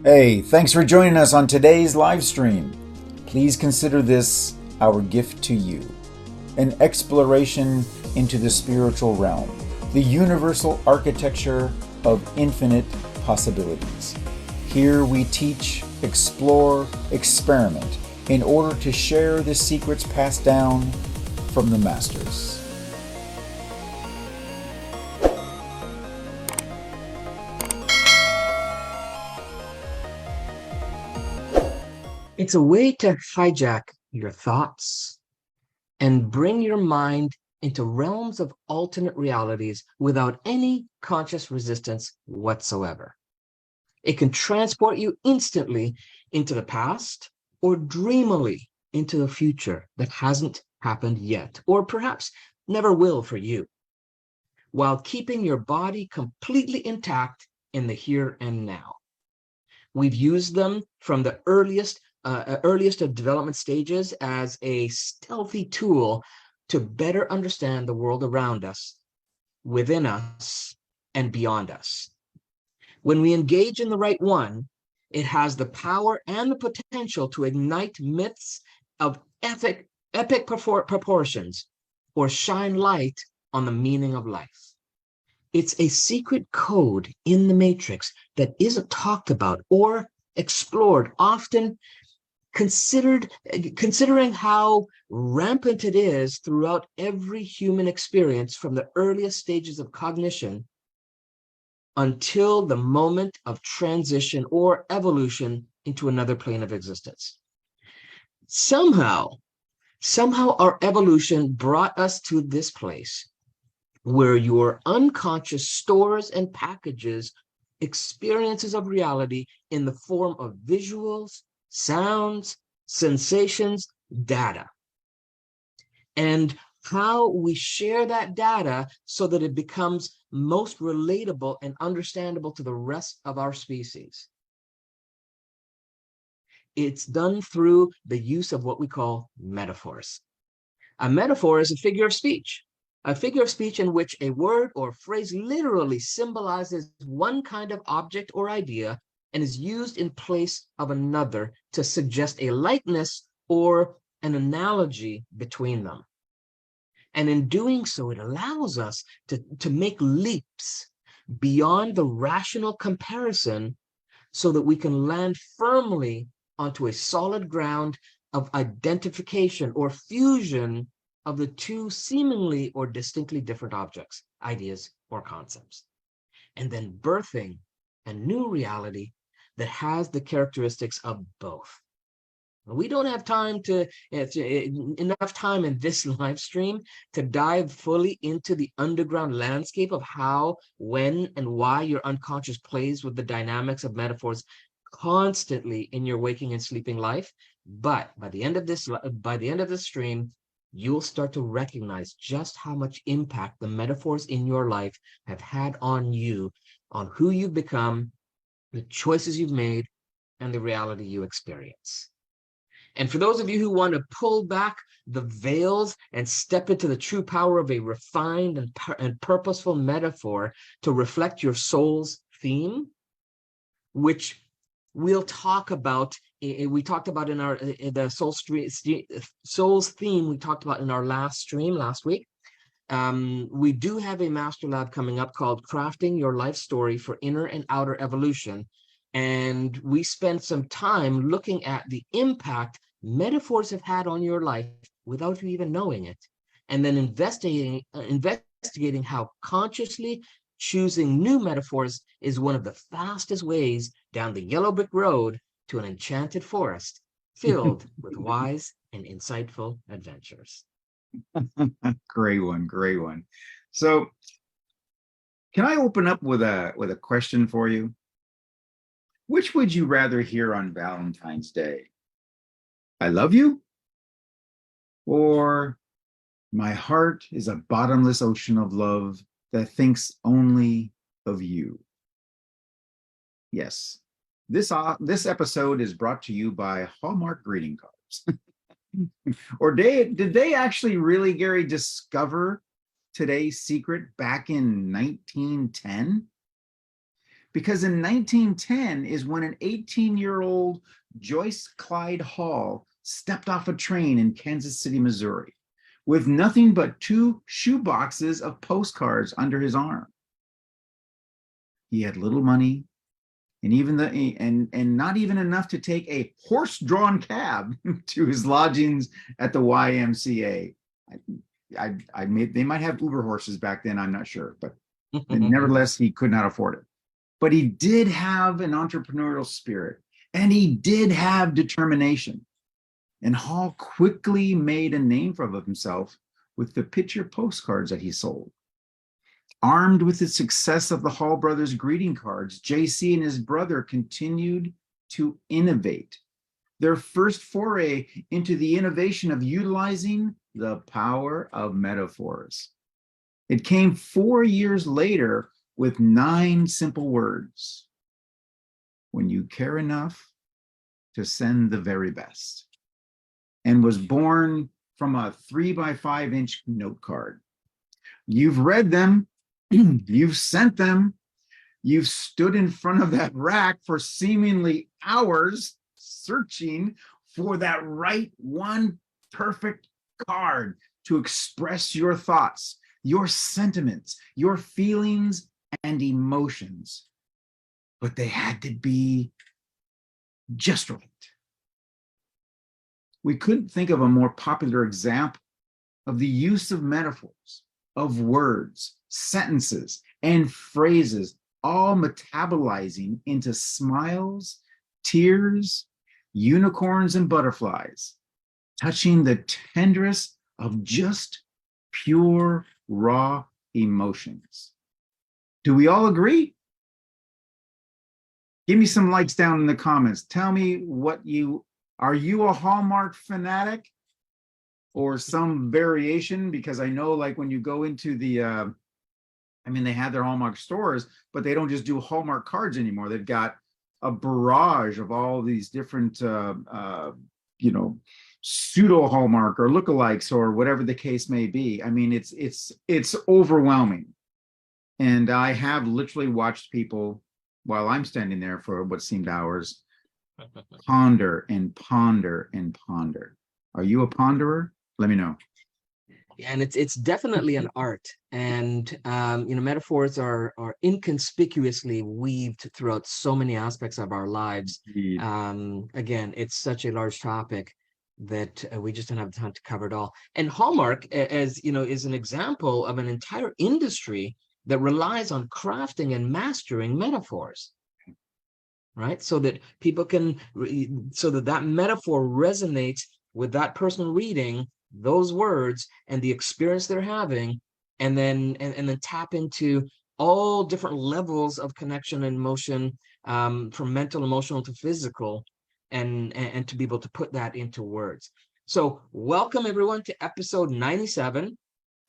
Hey, thanks for joining us on today's live stream. Please consider this our gift to you, an exploration into the spiritual realm, the universal architecture of infinite possibilities. Here we teach, explore, experiment in order to share the secrets passed down from the masters. It's a way to hijack your thoughts and bring your mind into realms of alternate realities without any conscious resistance whatsoever. It can transport you instantly into the past or dreamily into the future that hasn't happened yet, or perhaps never will for you, while keeping your body completely intact in the here and now. We've used them from the earliest of development stages as a stealthy tool to better understand the world around us, within us, and beyond us. When we engage in the right one, it has the power and the potential to ignite myths of epic proportions or shine light on the meaning of life. It's a secret code in the matrix that isn't talked about or explored, often considering how rampant it is throughout every human experience from the earliest stages of cognition until the moment of transition or evolution into another plane of existence. Somehow, our evolution brought us to this place where your unconscious stores and packages experiences of reality in the form of visuals, sounds, sensations, data. And how we share that data so that it becomes most relatable and understandable to the rest of our species. It's done through the use of what we call metaphors. A metaphor is a figure of speech in which a word or phrase literally symbolizes one kind of object or idea and is used in place of another to suggest a likeness or an analogy between them. And in doing so, it allows us to make leaps beyond the rational comparison so that we can land firmly onto a solid ground of identification or fusion of the two seemingly or distinctly different objects, ideas, or concepts, and then birthing a new reality that has the characteristics of both. We don't have enough time in this live stream to dive fully into the underground landscape of how, when, and why your unconscious plays with the dynamics of metaphors constantly in your waking and sleeping life. But by the end of this stream, you'll start to recognize just how much impact the metaphors in your life have had on you, on who you've become, the choices you've made, and the reality you experience. And for those of you who want to pull back the veils and step into the true power of a refined and purposeful metaphor to reflect your soul's theme, which we'll talk about, we talked about in our the soul's theme we talked about in our last stream last week. We do have a master lab coming up called Crafting Your Life Story for Inner and Outer Evolution. And we spent some time looking at the impact metaphors have had on your life without you even knowing it. And then investigating how consciously choosing new metaphors is one of the fastest ways down the yellow brick road to an enchanted forest filled with wise and insightful adventures. Great one, great one. So, can I open up with a question for you? Which would you rather hear on Valentine's Day? I love you? Or my heart is a bottomless ocean of love that thinks only of you? Yes, this episode is brought to you by Hallmark greeting cards. Or did they actually really, Gary, discover today's secret back in 1910? because in 1910 is when an 18-year-old Joyce Clyde Hall stepped off a train in Kansas City, Missouri, with nothing but 2 shoeboxes of postcards under his arm. He had little money, and not even enough to take a horse-drawn cab to his lodgings at the YMCA. They might have Uber horses back then, I'm not sure, but nevertheless, he could not afford it. But he did have an entrepreneurial spirit, and he did have determination. And Hall quickly made a name for himself with the picture postcards that he sold. Armed with the success of the Hall brothers' greeting cards, JC and his brother continued to innovate. Their first foray into the innovation of utilizing the power of metaphors. It came 4 years later with 9 simple words. When you care enough to send the very best. And was born from a 3x5-inch note card. You've read them, you've sent them, you've stood in front of that rack for seemingly hours searching for that right one perfect card to express your thoughts, your sentiments, your feelings and emotions. But they had to be just right. We couldn't think of a more popular example of the use of metaphors, of words, sentences, and phrases, all metabolizing into smiles, tears, unicorns, and butterflies, touching the tenderest of just pure, raw emotions. Do we all agree? Give me some likes down in the comments. Tell me are you a Hallmark fanatic or some variation? Because I know, like, when you go into the, they have their Hallmark stores, but they don't just do Hallmark cards anymore. They've got a barrage of all these different, pseudo Hallmark or lookalikes or whatever the case may be. I mean, it's overwhelming. And I have literally watched people, while I'm standing there for what seemed hours, ponder and ponder and ponder. Are you a ponderer? Let me know. And it's definitely an art, and metaphors are inconspicuously weaved throughout so many aspects of our lives. Again, it's such a large topic that we just don't have time to cover it all. And Hallmark, as you know, is an example of an entire industry that relies on crafting and mastering metaphors. Right? So that people so that metaphor resonates with that person reading those words and the experience they're having, and then tap into all different levels of connection and emotion, from mental, emotional to physical, and to be able to put that into words. So welcome everyone to episode 97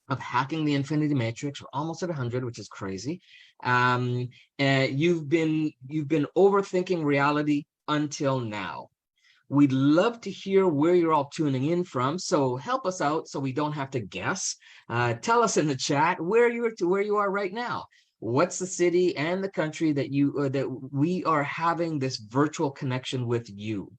of Hacking the Infinity Matrix. We're almost at 100, which is crazy. You've been overthinking reality until now. We'd love to hear where you're all tuning in from, so help us out so we don't have to guess. Tell us in the chat where you are right now. What's the city and the country that we are having this virtual connection with you?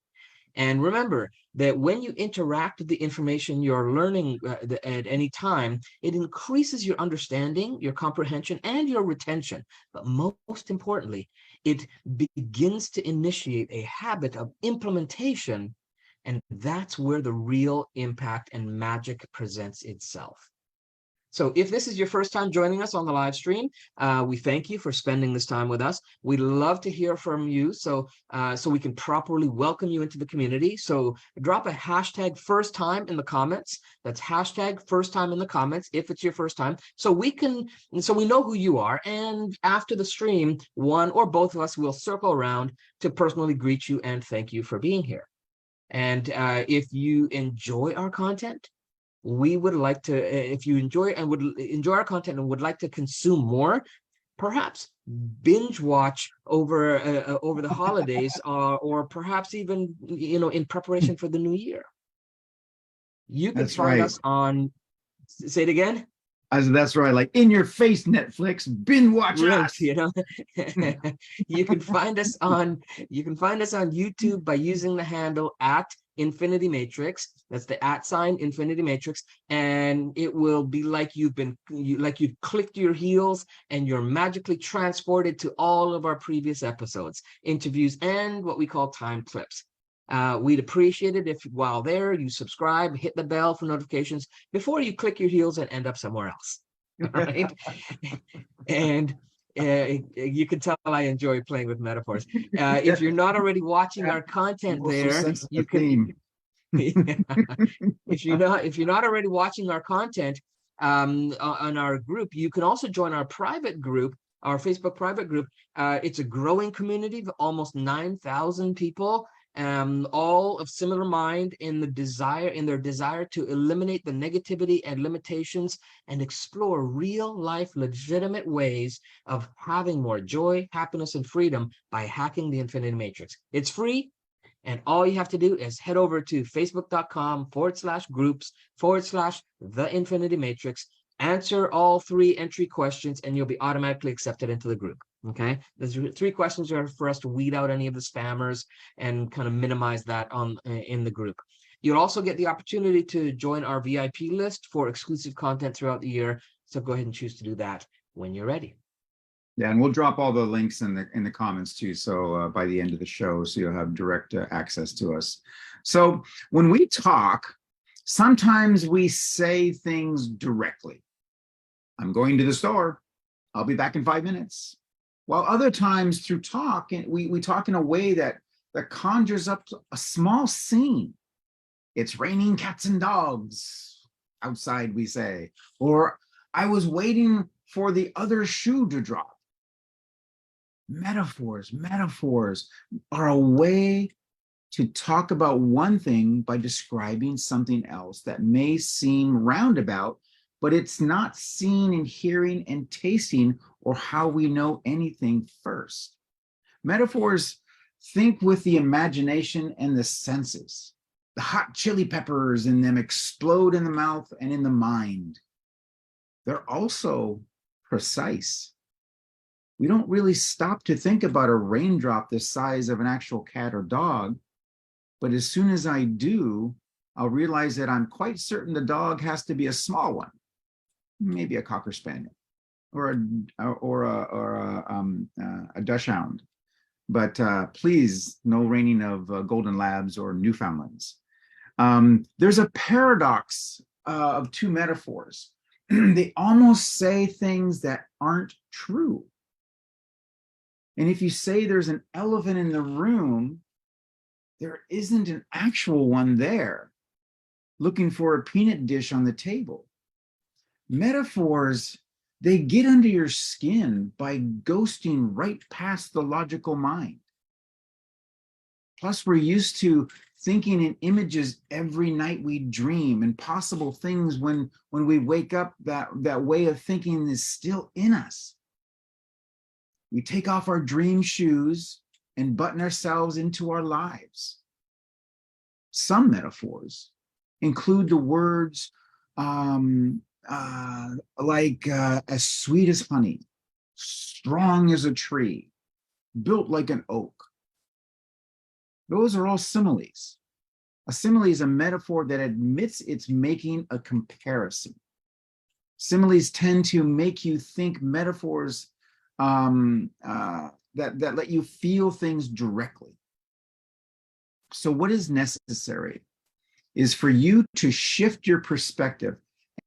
And remember that when you interact with the information you're learning at any time, it increases your understanding, your comprehension, and your retention. But most importantly, it begins to initiate a habit of implementation, and that's where the real impact and magic presents itself. So if this is your first time joining us on the live stream, we thank you for spending this time with us. We'd love to hear from you so we can properly welcome you into the community. So drop a hashtag first time in the comments. That's hashtag first time in the comments if it's your first time. So we know who you are. And after the stream, one or both of us will circle around to personally greet you and thank you for being here. And if you enjoy our content, we would like to, if you enjoy our content and would like to consume more, perhaps binge watch over the holidays, or perhaps even in preparation for the new year. You can find us on. Say it again. That's right, like in your face, Netflix, binge watch Right, us. you know. You can find us on YouTube by using the handle at Infinity Matrix. That's the at sign Infinity Matrix, and it will be like like you've clicked your heels and you're magically transported to all of our previous episodes, interviews, and what we call time clips. We'd appreciate it if while there you subscribe, hit the bell for notifications before you click your heels and end up somewhere else. All right. And you can tell I enjoy playing with metaphors. If you're not already watching our content You also there, sense the you can. theme. If you're not already watching our content on our group, you can also join our private group, our Facebook private group. It's a growing community of almost 9,000 people, all of similar mind in their desire to eliminate the negativity and limitations and explore real life legitimate ways of having more joy, happiness, and freedom by hacking the Infinity Matrix. It's free. And all you have to do is head over to facebook.com/groups/the Infinity Matrix, answer all 3 entry questions, and you'll be automatically accepted into the group. Okay. There's 3 questions are for us to weed out any of the spammers and kind of minimize that in the group. You'll also get the opportunity to join our VIP list for exclusive content throughout the year. So go ahead and choose to do that when you're ready. Yeah, and we'll drop all the links in the comments too. So by the end of the show, so you'll have direct access to us. So when we talk, sometimes we say things directly. I'm going to the store. I'll be back in 5 minutes. While other times through talk, we talk in a way that conjures up a small scene. It's raining cats and dogs outside, we say, or I was waiting for the other shoe to drop. Metaphors are a way to talk about one thing by describing something else that may seem roundabout, but it's not seeing and hearing and tasting or how we know anything first. Metaphors think with the imagination and the senses. The hot chili peppers in them explode in the mouth and in the mind. They're also precise. We don't really stop to think about a raindrop the size of an actual cat or dog, but as soon as I do, I'll realize that I'm quite certain the dog has to be a small one, maybe a Cocker Spaniel or a Dachshund. But please, no raining of Golden Labs or Newfoundlands. There's a paradox of 2 metaphors. They almost say things that aren't true. And if you say there's an elephant in the room, there isn't an actual one there looking for a peanut dish on the table. Metaphors, they get under your skin by ghosting right past the logical mind. Plus, we're used to thinking in images every night we dream, and possible things when we wake up, that way of thinking is still in us. We take off our dream shoes and button ourselves into our lives. Some metaphors include the words like as sweet as honey, strong as a tree, built like an oak. Those are all similes. A simile is a metaphor that admits it's making a comparison. Similes tend to make you think metaphors that let you feel things directly. So what is necessary is for you to shift your perspective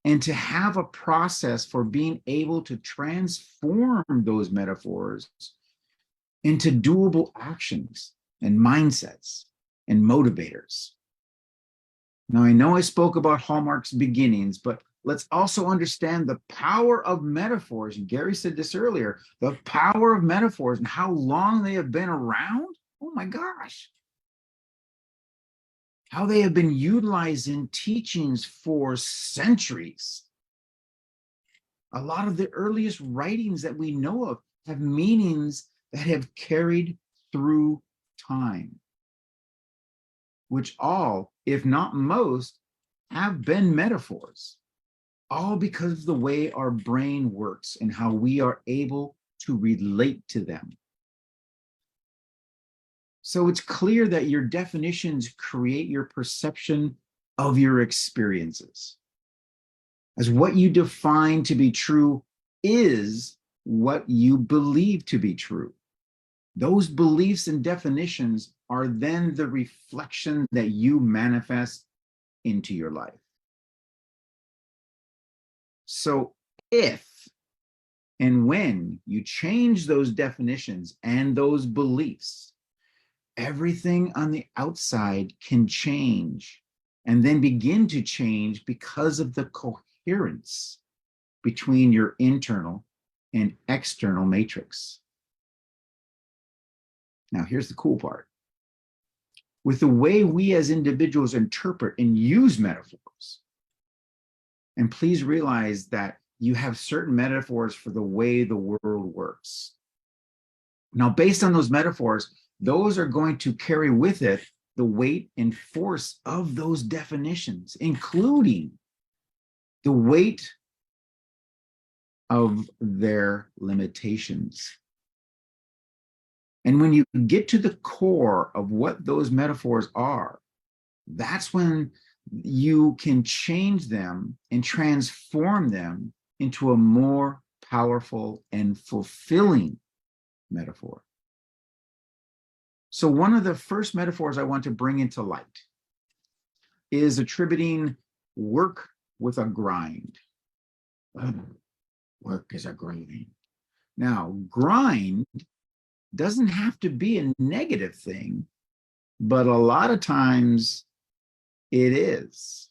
and to have a process for being able to transform those metaphors into doable actions and mindsets and motivators. Now, I know I spoke about Hallmark's beginnings, but let's also understand the power of metaphors. And Gary said this earlier, the power of metaphors and how long they have been around. Oh my gosh. How they have been utilized in teachings for centuries. A lot of the earliest writings that we know of have meanings that have carried through time, which all, if not most, have been metaphors. all because of the way our brain works and how we are able to relate to them. So it's clear that your definitions create your perception of your experiences. As what you define to be true is what you believe to be true. Those beliefs and definitions are then the reflection that you manifest into your life. So if and when you change those definitions and those beliefs, everything on the outside can change and then begin to change because of the coherence between your internal and external matrix. Now, here's the cool part. With the way we as individuals interpret and use metaphors, and please realize that you have certain metaphors for the way the world works. Now, based on those metaphors, those are going to carry with it the weight and force of those definitions, including the weight of their limitations. And when you get to the core of what those metaphors are, that's when you can change them and transform them into a more powerful and fulfilling metaphor. So one of the first metaphors I want to bring into light is attributing work with a grind. Work is a grind. Now, grind doesn't have to be a negative thing, but a lot of times it is.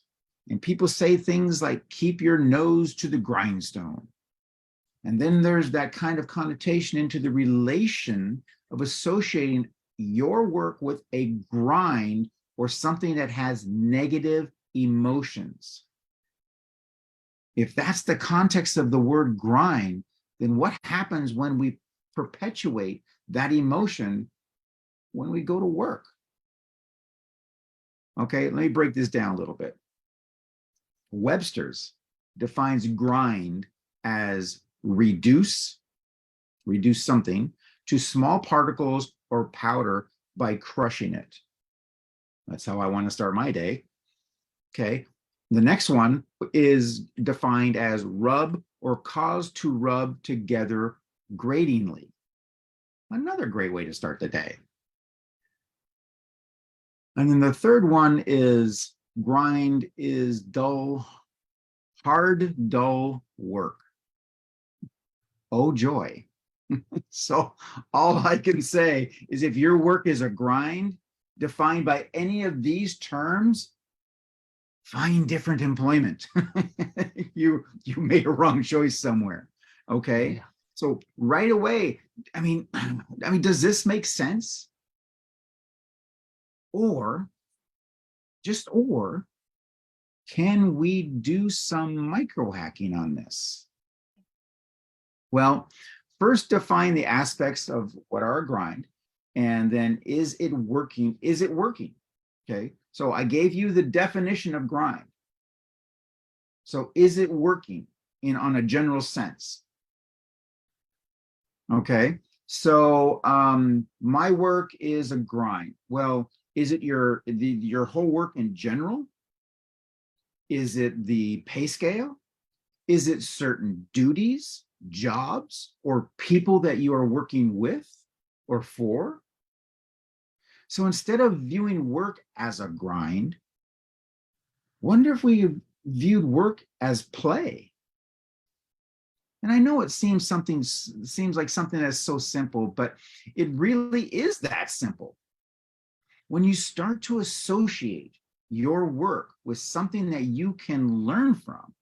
And people say things like, keep your nose to the grindstone. And then there's that kind of connotation into the relation of associating your work with a grind or something that has negative emotions. If that's the context of the word grind, then what happens when we perpetuate that emotion when we go to work? Okay, let me break this down a little bit. Webster's defines grind as reduce something to small particles or powder by crushing it. That's how I want to start my day. Okay, the next one is defined as rub or cause to rub together gratingly. Another great way to start the day. And then the third one is grind is dull, hard, dull work. Oh, joy. So all I can say is if your work is a grind defined by any of these terms, find different employment. You made a wrong choice somewhere. Okay. Yeah. So right away, I mean, does this make sense? Or can we do some micro hacking on this? Well, first define the aspects of what are a grind, and then is it working? Is it working? Okay, so I gave you the definition of grind. So is it working on a general sense? Okay, so my work is a grind. Well, is it your whole work in general? Is it the pay scale? Is it certain duties, jobs, or people that you are working with or for? So instead of viewing work as a grind, wonder if we viewed work as play. And I know it seems like something that's so simple, but it really is that simple. When you start to associate your work with something that you can learn from,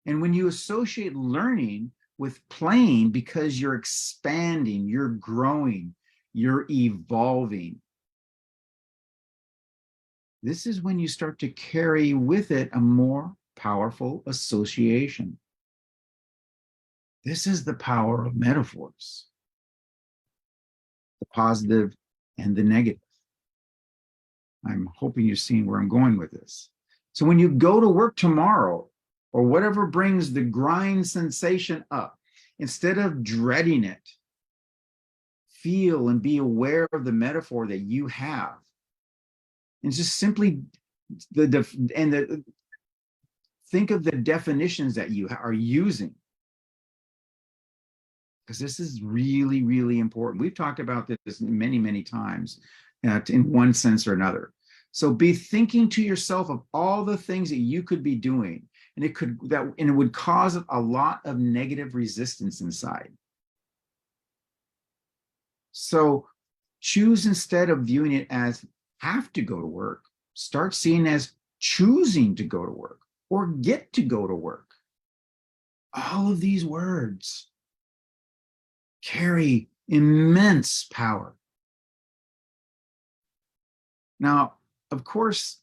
and when you associate learning with playing because you're expanding, you're growing, you're evolving, this is when you start to carry with it a more powerful association. This is the power of metaphors, the positive and the negative. I'm hoping you're seeing where I'm going with this. So when you go to work tomorrow, or whatever brings the grind sensation up, instead of dreading it, feel and be aware of the metaphor that you have. And just simply think of the definitions that you are using, because this is really, really important. We've talked about this many, many times in one sense or another. So be thinking to yourself of all the things that you could be doing, and it would cause a lot of negative resistance inside. So choose, instead of viewing it as have to go to work, start seeing as choosing to go to work or get to go to work. All of these words carry immense power. Now, of course,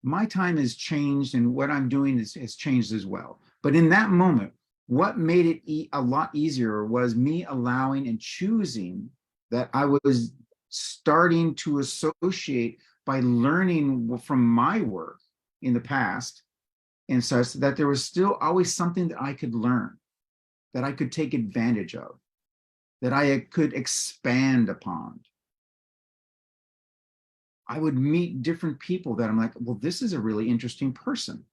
my time has changed and what I'm doing has changed as well. But in that moment, what made it a lot easier was me allowing and choosing that I was starting to associate by learning from my work in the past, and such that there was still always something that I could learn, that I could take advantage of, that I could expand upon. I would meet different people that I'm like, well, this is a really interesting person,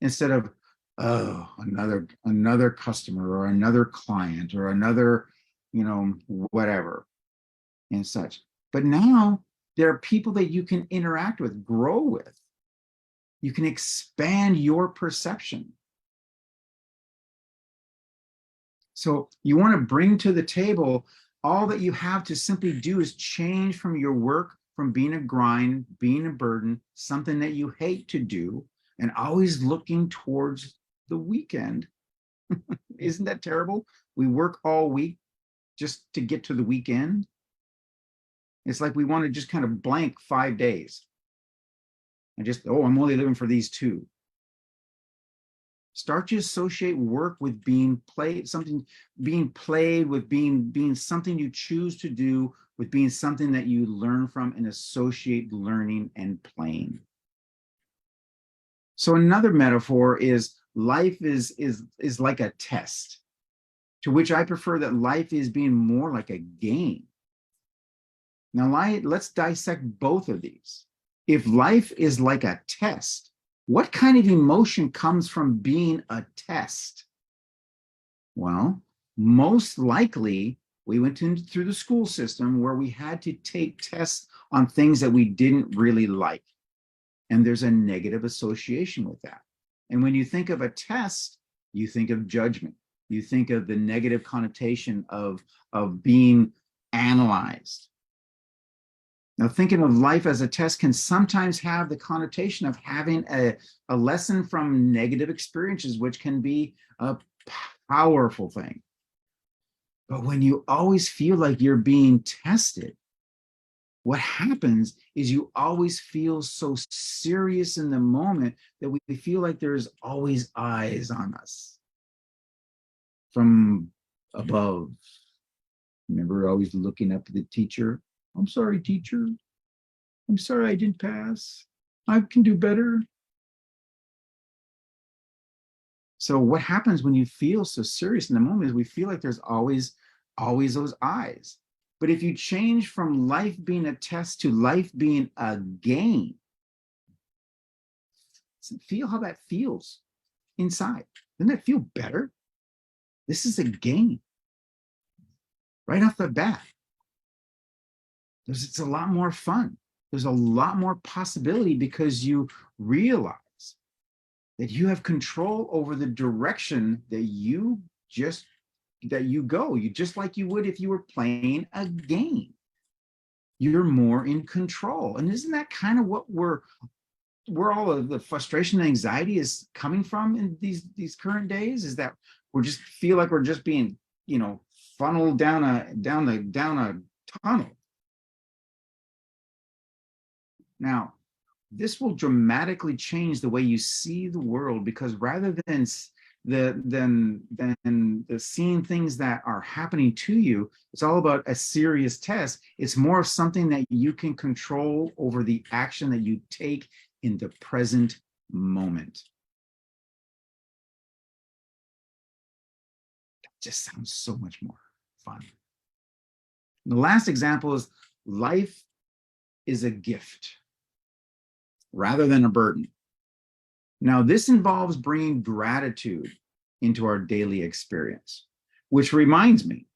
instead of, oh, another customer or another client or another, whatever and such. But now there are people that you can interact with, grow with. You can expand your perception. So you want to bring to the table, all that you have to simply do is change from your work, from being a grind, being a burden, something that you hate to do, and always looking towards the weekend. Isn't that terrible? We work all week just to get to the weekend. It's like we want to just kind of blank 5 days and just, oh, I'm only living for these 2. Start to associate work with being played, with being something you choose to do, with being something that you learn from, and associate learning and playing. So another metaphor is life is like a test, to which I prefer that life is being more like a game. Now, let's dissect both of these. If life is like a test, what kind of emotion comes from being a test? Well, most likely, we went through the school system where we had to take tests on things that we didn't really like. And there's a negative association with that. And when you think of a test, you think of judgment. You think of the negative connotation of being analyzed. Now, thinking of life as a test can sometimes have the connotation of having a lesson from negative experiences, which can be a powerful thing. But when you always feel like you're being tested, what happens is you always feel so serious in the moment that we feel like there's always eyes on us from above. Remember always looking up at the teacher? I'm sorry, teacher. I'm sorry I didn't pass. I can do better. So what happens when you feel so serious in the moment is we feel like there's always those eyes. But if you change from life being a test to life being a game, feel how that feels inside. Doesn't that feel better? This is a game. Right off the bat. It's a lot more fun. There's a lot more possibility because you realize that you have control over the direction that you go. You just like you would if you were playing a game. You're more in control. And isn't that kind of what where all of the frustration and anxiety is coming from in these current days? Is that we just feel like we're just being, funneled down a tunnel. Now, this will dramatically change the way you see the world, because rather than seeing things that are happening to you, it's all about a serious test. It's more of something that you can control over the action that you take in the present moment. That just sounds so much more fun. And the last example is life is a gift rather than a burden. Now, this involves bringing gratitude into our daily experience, which reminds me,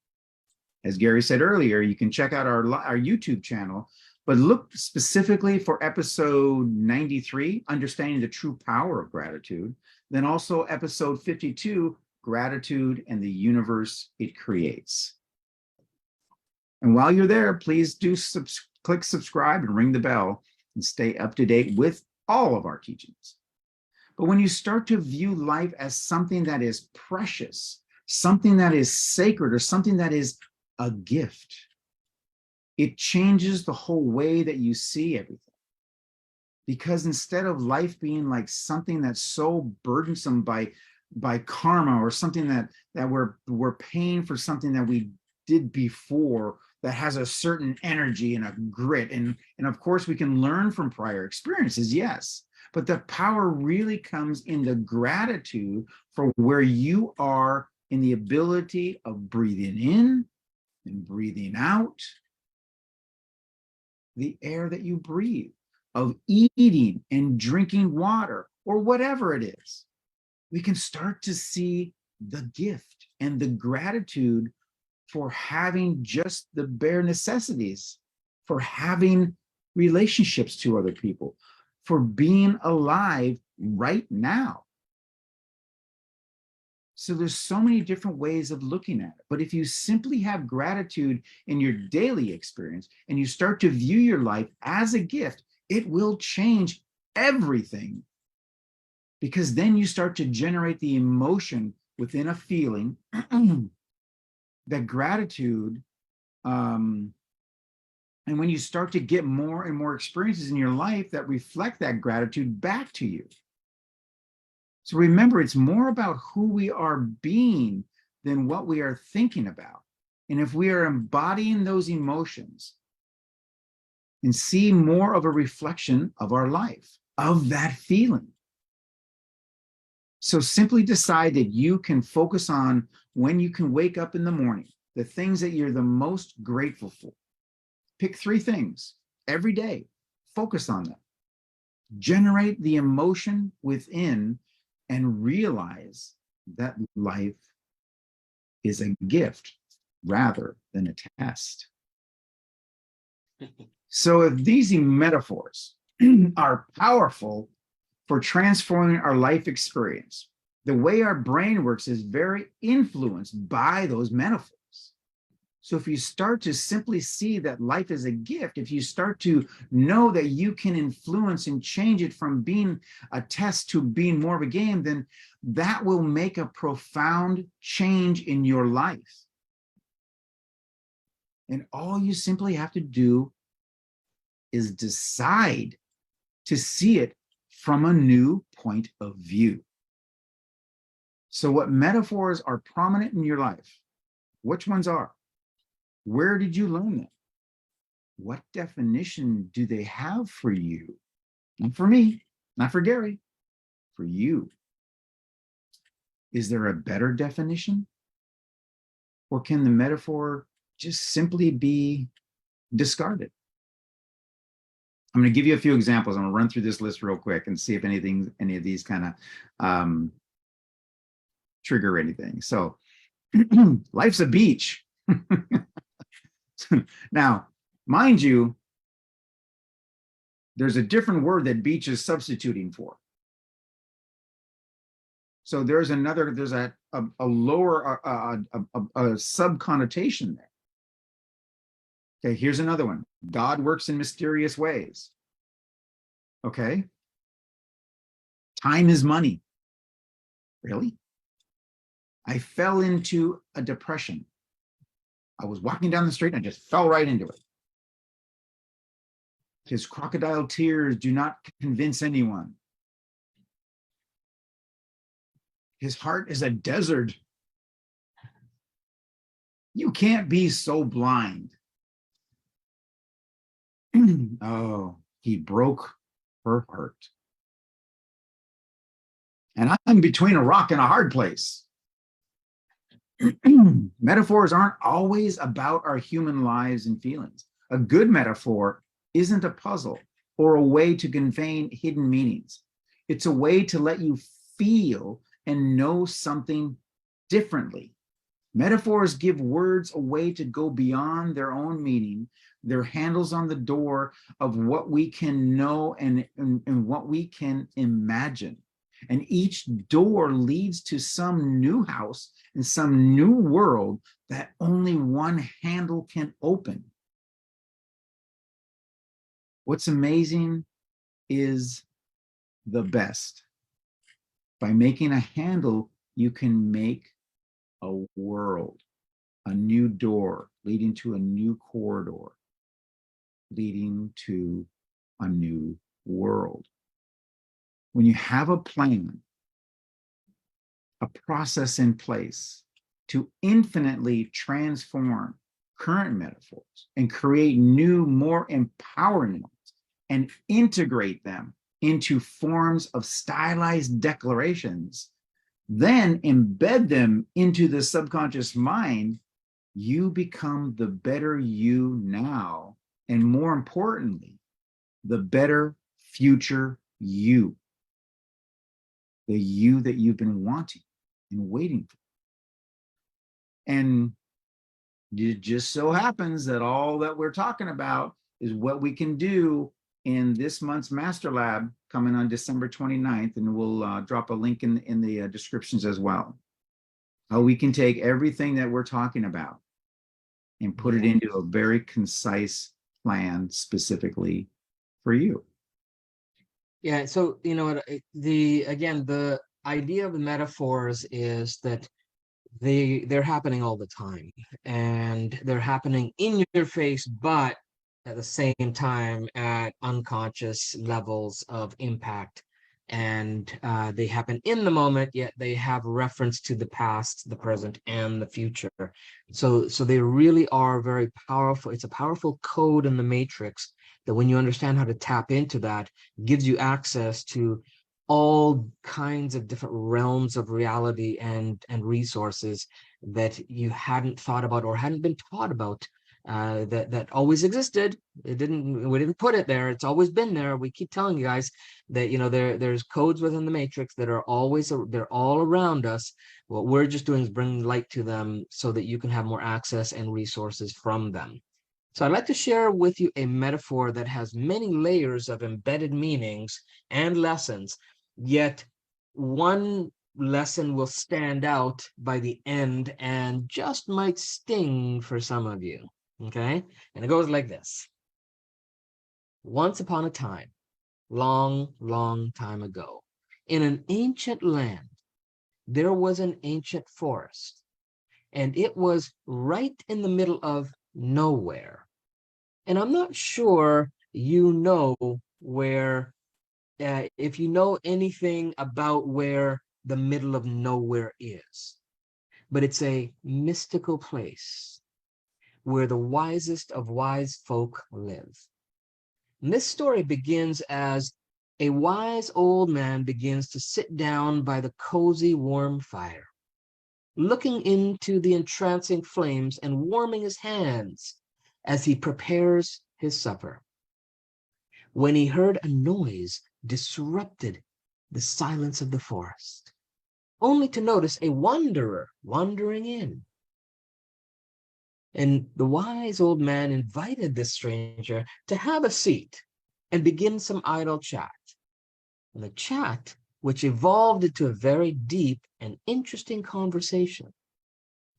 as Gary said earlier, you can check out our YouTube channel, but look specifically for episode 93, Understanding the True Power of Gratitude, then also episode 52, Gratitude and the Universe It Creates. And while you're there, please do click subscribe and ring the bell and stay up to date with all of our teachings. But when you start to view life as something that is precious, something that is sacred, or something that is a gift, it changes the whole way that you see everything. Because instead of life being like something that's so burdensome by karma, or something that we're paying for something that we did before, that has a certain energy and a grit, and of course we can learn from prior experiences, yes, but the power really comes in the gratitude for where you are in the ability of breathing in and breathing out the air that you breathe, of eating and drinking water, or whatever it is. We can start to see the gift and the gratitude for having just the bare necessities, for having relationships to other people, for being alive right now. So there's so many different ways of looking at it. But if you simply have gratitude in your daily experience and you start to view your life as a gift, it will change everything. Because then you start to generate the emotion within a feeling that gratitude, and when you start to get more and more experiences in your life that reflect that gratitude back to you. So remember, it's more about who we are being than what we are thinking about. And if we are embodying those emotions and see more of a reflection of our life, of that feeling. So simply decide that you can focus on when you can wake up in the morning, the things that you're the most grateful for. Pick 3 things every day, focus on them. Generate the emotion within and realize that life is a gift rather than a test. So if these metaphors are powerful for transforming our life experience, the way our brain works is very influenced by those metaphors. So if you start to simply see that life is a gift, if you start to know that you can influence and change it from being a test to being more of a game, then that will make a profound change in your life. And all you simply have to do is decide to see it from a new point of view. So what metaphors are prominent in your life? Which ones are? Where did you learn them? What definition do they have for you? Not for me, not for Gary, for you. Is there a better definition? Or can the metaphor just simply be discarded? I'm going to give you a few examples. I'm going to run through this list real quick and see if any of these kind of trigger anything. So life's a beach. Now, mind you, there's a different word that beach is substituting for. So there's a lower, a sub connotation there. Okay, here's another one. God works in mysterious ways. Okay. Time is money. Really? I fell into a depression. I was walking down the street and I just fell right into it. His crocodile tears do not convince anyone. His heart is a desert. You can't be so blind. Oh, he broke her heart. and I'm between a rock and a hard place. Metaphors aren't always about our human lives and feelings. A good metaphor isn't a puzzle or a way to convey hidden meanings. It's a way to let you feel and know something differently. Metaphors give words a way to go beyond their own meaning. They're handles on the door of what we can know and what we can imagine. And each door leads to some new house and some new world that only one handle can open. What's amazing is the best. By making a handle, you can make a world, a new door leading to a new corridor, leading to a new world. When you have a plan, a process in place to infinitely transform current metaphors and create new, more empowering ones and integrate them into forms of stylized declarations, then embed them into the subconscious mind, you become the better you now, and more importantly, the better future you, the you that you've been wanting and waiting for. And it just so happens that all that we're talking about is what we can do in this month's Master Lab coming on December 29th, and we'll drop a link in the descriptions as well. How we can take everything that we're talking about and put it into a very concise plan specifically for you. Yeah, so you know what, the idea of the metaphors is that they're happening all the time, and they're happening in your face, but at the same time at unconscious levels of impact. And they happen in the moment, yet they have reference to the past, the present, and the future. So they really are very powerful. It's a powerful code in the matrix that, when you understand how to tap into that, gives you access to all kinds of different realms of reality and resources that you hadn't thought about or hadn't been taught about, that always existed. We didn't put it there. It's always been there. We keep telling you guys that, you know, there's codes within the matrix that are always, they're all around us. What we're just doing is bringing light to them so that you can have more access and resources from them. So I'd like to share with you a metaphor that has many layers of embedded meanings and lessons, yet one lesson will stand out by the end and just might sting for some of you. Okay? And it goes like this. Once upon a time, long, long time ago, in an ancient land, there was an ancient forest, and it was right in the middle of nowhere. And I'm not sure you know where, if you know anything about where the middle of nowhere is, but it's a mystical place where the wisest of wise folk live. And this story begins as a wise old man begins to sit down by the cozy, warm fire, looking into the entrancing flames and warming his hands as he prepares his supper, when he heard a noise disrupted the silence of the forest, only to notice a wanderer wandering in. And the wise old man invited this stranger to have a seat and begin some idle chat. And the chat, which evolved into a very deep and interesting conversation,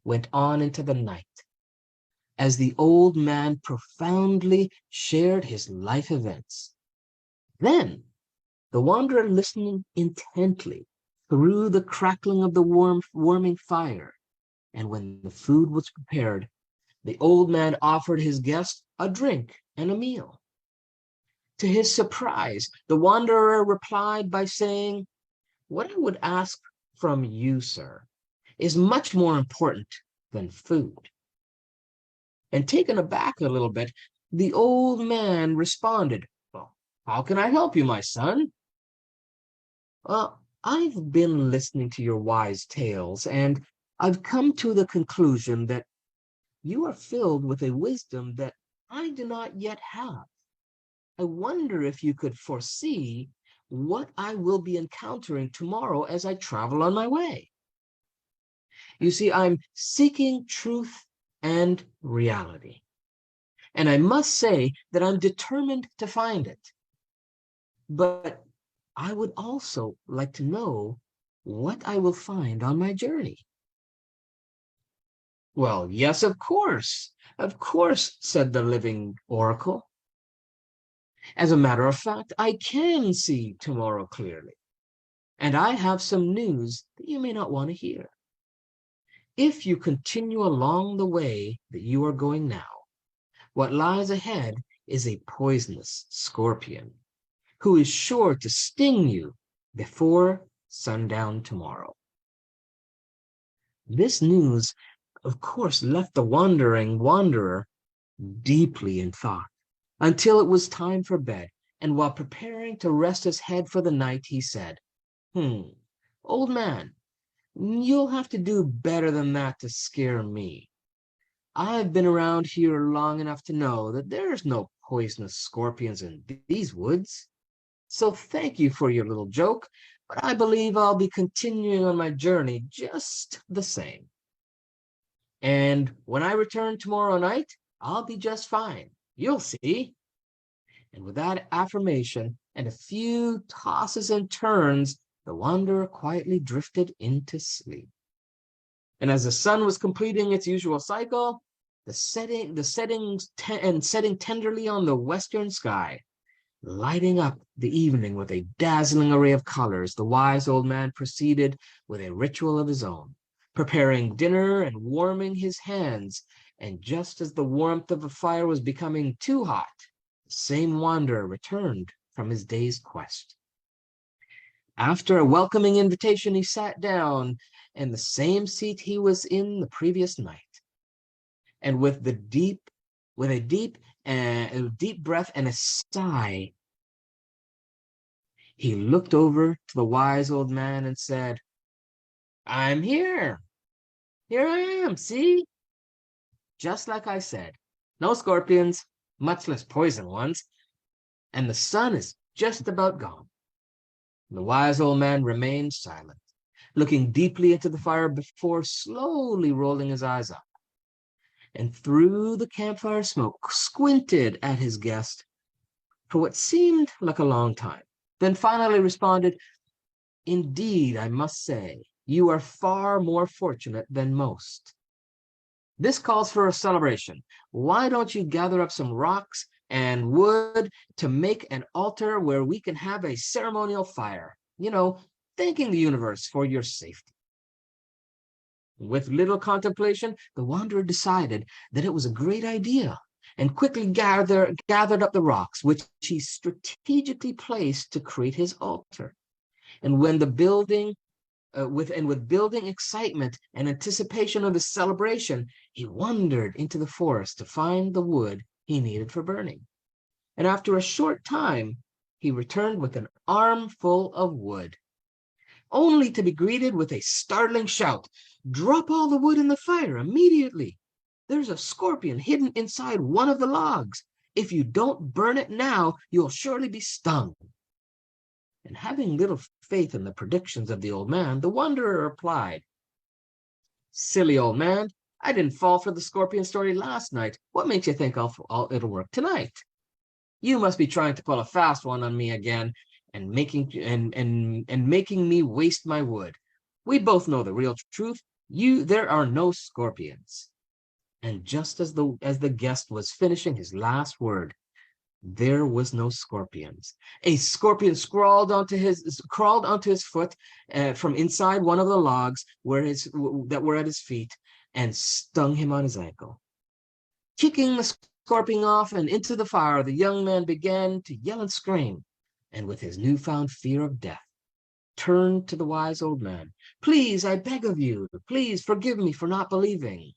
went on into the night, as the old man profoundly shared his life events. Then, the wanderer, listening intently through the crackling of the warming fire, and when the food was prepared, the old man offered his guest a drink and a meal. To his surprise, the wanderer replied by saying, "What I would ask from you, sir, is much more important than food." And taken aback a little bit, the old man responded, "Well, how can I help you, my son?" "Well, I've been listening to your wise tales, and I've come to the conclusion that you are filled with a wisdom that I do not yet have. I wonder if you could foresee what I will be encountering tomorrow as I travel on my way. You see, I'm seeking truth and reality, and I must say that I'm determined to find it. But I would also like to know what I will find on my journey. Well, yes, of course, said the living oracle. As a matter of fact, I can see tomorrow clearly, and I have some news that you may not want to hear. If you continue along the way that you are going now, what lies ahead is a poisonous scorpion who is sure to sting you before sundown tomorrow. This news, of course, left the wandering wanderer deeply in thought until it was time for bed. And while preparing to rest his head for the night, he said, Old man, you'll have to do better than that to scare me. I've been around here long enough to know that there's no poisonous scorpions in these woods. So thank you for your little joke, but I believe I'll be continuing on my journey just the same. And when I return tomorrow night, I'll be just fine. You'll see. And with that affirmation and a few tosses and turns, the wanderer quietly drifted into sleep. And as the sun was completing its usual cycle, setting tenderly on the western sky, lighting up the evening with a dazzling array of colors, the wise old man proceeded with a ritual of his own, preparing dinner and warming his hands. And just as the warmth of the fire was becoming too hot, the same wanderer returned from his day's quest. After a welcoming invitation, he sat down in the same seat he was in the previous night. And with a deep breath and a sigh, he looked over to the wise old man and said, I'm here. Here I am, see? Just like I said, no scorpions, much less poison ones, and the sun is just about gone. The wise old man remained silent, looking deeply into the fire before slowly rolling his eyes up. And through the campfire smoke, squinted at his guest for what seemed like a long time, then finally responded, Indeed, I must say, you are far more fortunate than most. This calls for a celebration. Why don't you gather up some rocks and wood to make an altar where we can have a ceremonial fire, thanking the universe for your safety. With little contemplation, the wanderer decided that it was a great idea and quickly gathered up the rocks, which he strategically placed to create his altar. And when the building, with building excitement and anticipation of the celebration, he wandered into the forest to find the wood he needed for burning. And after a short time, he returned with an armful of wood, only to be greeted with a startling shout. Drop all the wood in the fire immediately. There's a scorpion hidden inside one of the logs. If you don't burn it now, you'll surely be stung. And having little faith in the predictions of the old man, the wanderer replied, Silly old man, I didn't fall for the scorpion story last night. What makes you think it'll work tonight? You must be trying to pull a fast one on me again and making me waste my wood. We both know the real truth. There are no scorpions. And just as the guest was finishing his last word, there was no scorpions. A scorpion crawled onto his foot from inside one of the logs that were at his feet and stung him on his ankle. Kicking the scorpion off and into the fire, the young man began to yell and scream, and with his newfound fear of death, turned to the wise old man. Please, I beg of you, please forgive me for not believing.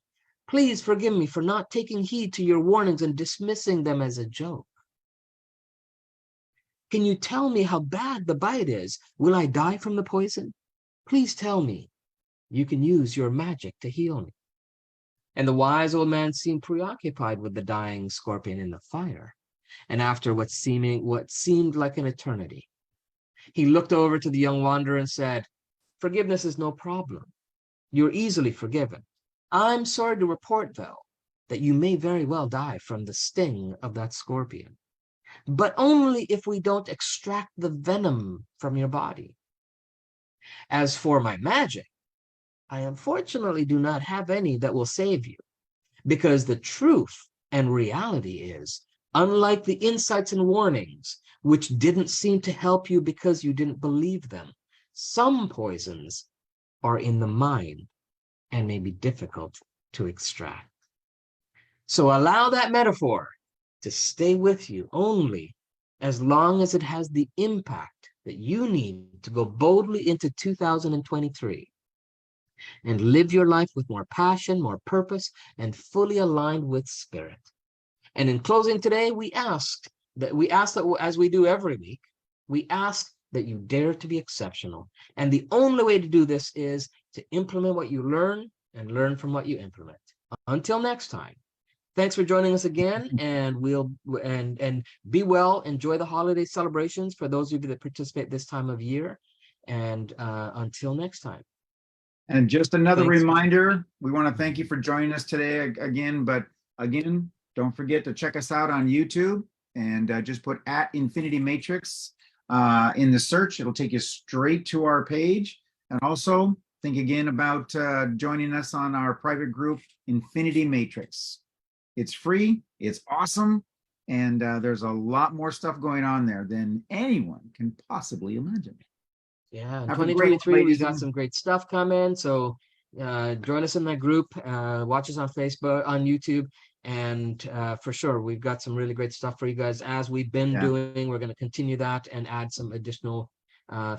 Please forgive me for not taking heed to your warnings and dismissing them as a joke. Can you tell me how bad the bite is? Will I die from the poison? Please tell me. You can use your magic to heal me." And the wise old man seemed preoccupied with the dying scorpion in the fire. And after what seemed like an eternity, he looked over to the young wanderer and said, "Forgiveness is no problem. You're easily forgiven. I'm sorry to report, though, that you may very well die from the sting of that scorpion, but only if we don't extract the venom from your body. As for my magic, I unfortunately do not have any that will save you, because the truth and reality is, unlike the insights and warnings, which didn't seem to help you because you didn't believe them, some poisons are in the mind and may be difficult to extract. So allow that metaphor to stay with you only as long as it has the impact that you need to go boldly into 2023 and live your life with more passion, more purpose, and fully aligned with spirit. And in closing today, we ask that as we do every week, we ask that you dare to be exceptional. And the only way to do this is to implement what you learn and learn from what you implement. Until next time, thanks for joining us again, and and be well. Enjoy the holiday celebrations for those of you that participate this time of year. And until next time. And just another reminder, we want to thank you for joining us today again. But again, don't forget to check us out on YouTube, and just put @Infinity Matrix in the search. It'll take you straight to our page. And also think again about joining us on our private group, Infinity Matrix. It's free, it's awesome, and there's a lot more stuff going on there than anyone can possibly imagine. Yeah, in 2023, we got some great stuff coming. So join us in that group, watch us on Facebook, on YouTube, and for sure, we've got some really great stuff for you guys. As we've been doing, we're going to continue that and add some additional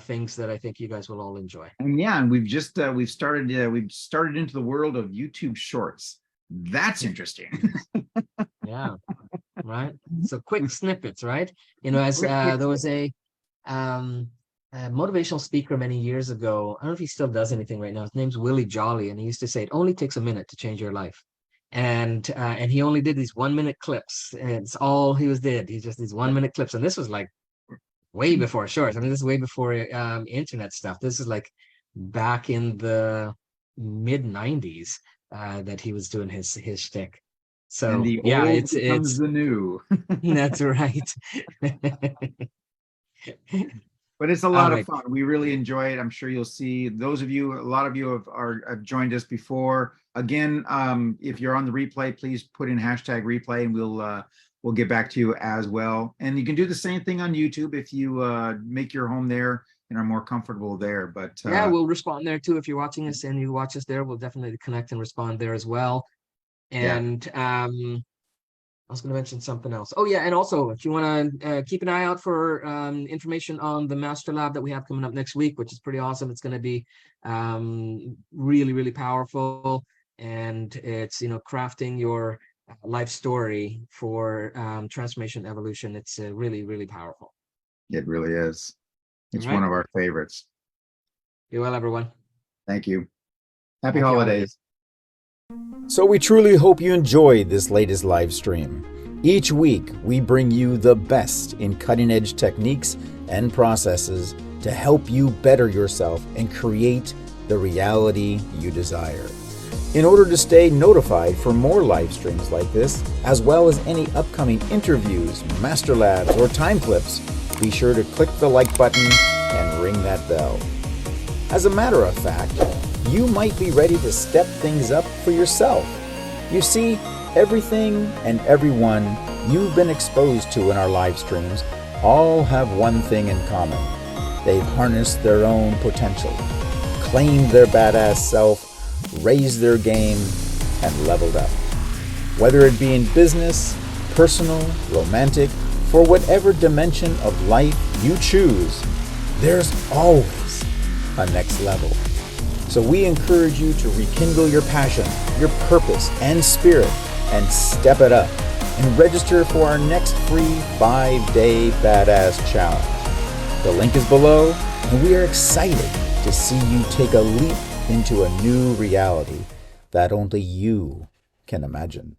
things that I think you guys will all enjoy. And we've just we've started into the world of YouTube Shorts. That's interesting. Yeah, right. So quick snippets, right? You know, as there was a motivational speaker many years ago. I don't know if he still does anything right now. His name's Willie Jolly, and he used to say it only takes a minute to change your life. And he only did these 1-minute clips. And it's all he did. He just these 1-minute clips, and this was like way before shorts. I mean, this is way before internet stuff. This is like back in the mid '90s that he was doing his shtick. So and the yeah, old it's the new. That's right. But it's a lot of fun. We really enjoy it. I'm sure you'll see a lot of you have joined us before. Again, if you're on the replay, please put in #replay, and we'll get back to you as well. And you can do the same thing on YouTube if you make your home there and are more comfortable there. But yeah, we'll respond there too. If you're watching us and you watch us there, we'll definitely connect and respond there as well. And I was going to mention something else. Oh yeah, and also if you want to keep an eye out for information on the Master Lab that we have coming up next week, which is pretty awesome. It's going to be really, really powerful, and it's crafting your life story for transformation evolution. It's really, really powerful. It really is. It's one of our favorites. Be well, everyone. Thank you. Happy holidays. So we truly hope you enjoyed this latest live stream. Each week, we bring you the best in cutting-edge techniques and processes to help you better yourself and create the reality you desire. In order to stay notified for more live streams like this, as well as any upcoming interviews, master labs, or time clips, be sure to click the like button and ring that bell. As a matter of fact, you might be ready to step things up for yourself. You see, everything and everyone you've been exposed to in our live streams all have one thing in common. They've harnessed their own potential, claimed their badass self, raised their game, and leveled up. Whether it be in business, personal, romantic, for whatever dimension of life you choose, there's always a next level. So we encourage you to rekindle your passion, your purpose, and spirit, and step it up and register for our next free 5-day Badass Challenge. The link is below, and we are excited to see you take a leap into a new reality that only you can imagine.